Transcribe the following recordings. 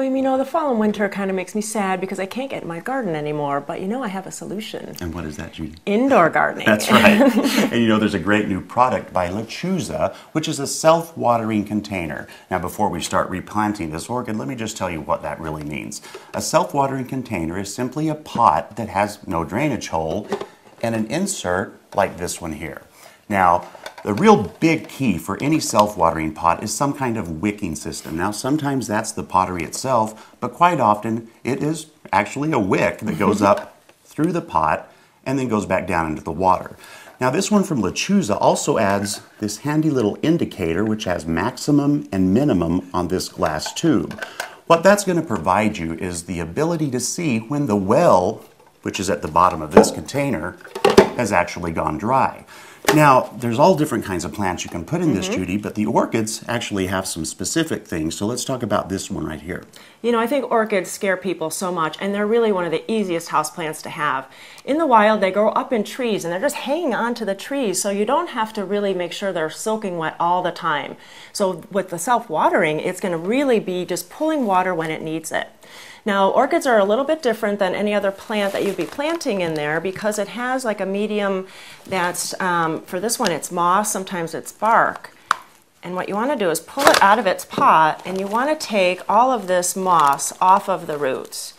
Well, you know, the fall and winter kind of makes me sad because I can't get in my garden anymore, but you know, I have a solution. And what is that, Judy? Indoor gardening. That's right. And you know, there's a great new product by Lechuza, which is a self-watering container. Now, before we start replanting this orchid, let me just tell you what that really means. A self-watering container is simply a pot that has no drainage hole and an insert like this one here. Now, the real big key for any self-watering pot is some kind of wicking system. Now, sometimes that's the pottery itself, but quite often it is actually a wick that goes up through the pot and then goes back down into the water. Now, this one from Lechuza also adds this handy little indicator which has maximum and minimum on this glass tube. What that's going to provide you is the ability to see when the well, which is at the bottom of this container, has actually gone dry. Now, there's all different kinds of plants you can put in this, Judy, but the orchids actually have some specific things. So let's talk about this one right here. You know, I think orchids scare people so much, and they're really one of the easiest houseplants to have. In the wild, they grow up in trees, and they're just hanging on to the trees, so you don't have to really make sure they're soaking wet all the time. So with the self-watering, it's going to really be just pulling water when it needs it. Now, orchids are a little bit different than any other plant that you'd be planting in there because it has like a medium that's, for this one, it's moss, sometimes it's bark. And what you want to do is pull it out of its pot, and you want to take all of this moss off of the roots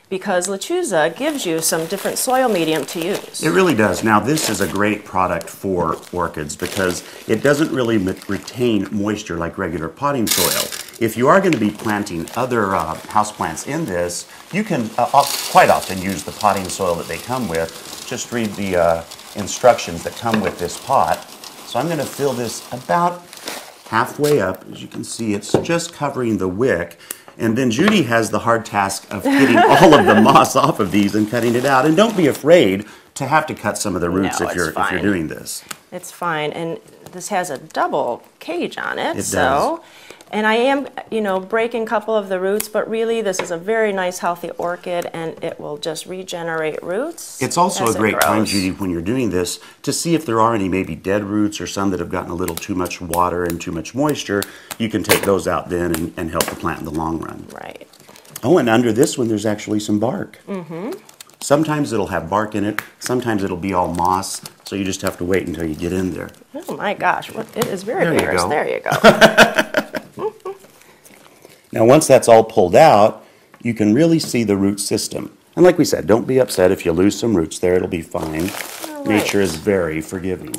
because Lechuza gives you some different soil medium to use. It really does. Now, this is a great product for orchids because it doesn't really retain moisture like regular potting soil. If you are going to be planting other houseplants in this, you can quite often use the potting soil that they come with. Just read the instructions that come with this pot. So I'm going to fill this about halfway up. As you can see, it's just covering the wick. And then Judy has the hard task of getting all of the moss off of these and cutting it out. And don't be afraid to have to cut some of the roots if you're doing this. It's fine. And this has a double cage on it. It does. And I am, you know, breaking a couple of the roots, but really this is a very nice, healthy orchid, and it will just regenerate roots. It's also a great time, Judy, when you're doing this, to see if there are any maybe dead roots or some that have gotten a little too much water and too much moisture. You can take those out then and help the plant in the long run. Right. Oh, and under this one, there's actually some bark. Sometimes it'll have bark in it. Sometimes it'll be all moss. So you just have to wait until you get in there. Oh my gosh, it is very vigorous. There you go. Now, once that's all pulled out, you can really see the root system. And like we said, don't be upset if you lose some roots there. It'll be fine. Right. Nature is very forgiving.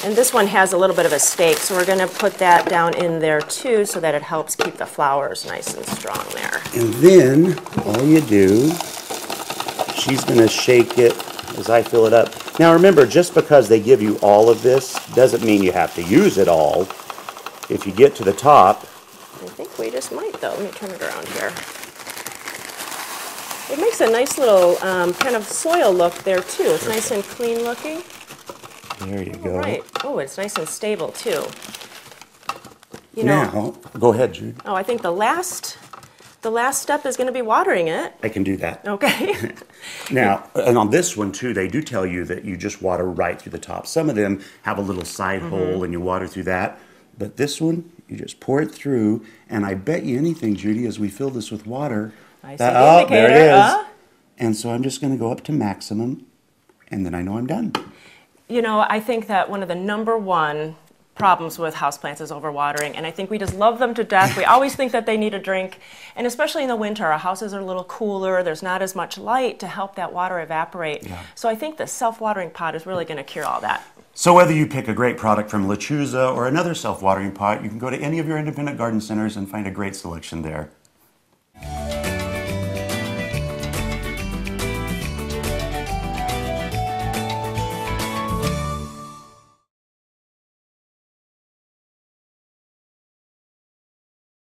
And this one has a little bit of a stake, so we're going to put that down in there too so that it helps keep the flowers nice and strong there. And then all you do, she's going to shake it as I fill it up. Now remember, just because they give you all of this doesn't mean you have to use it all. If you get to the top, I think we just might, though. Let me turn it around here. It makes a nice little kind of soil look there, too. It's nice and clean looking. There you go. Right. Oh, it's nice and stable, too. You know, go ahead, Jude. Oh, I think the last step is going to be watering it. I can do that. Okay. Now, and on this one, too, they do tell you that you just water right through the top. Some of them have a little side hole, and you water through that. But this one, you just pour it through, and I bet you anything, Judy, as we fill this with water, I see the indicator. There it is. And so I'm just going to go up to maximum, and then I know I'm done. You know, I think that one of the #1 problems with houseplants is overwatering, and I think we just love them to death. We always think that they need a drink, and especially in the winter, our houses are a little cooler. There's not as much light to help that water evaporate. Yeah. So I think the self-watering pot is really going to cure all that. So whether you pick a great product from Lechuza or another self-watering pot, you can go to any of your independent garden centers and find a great selection there.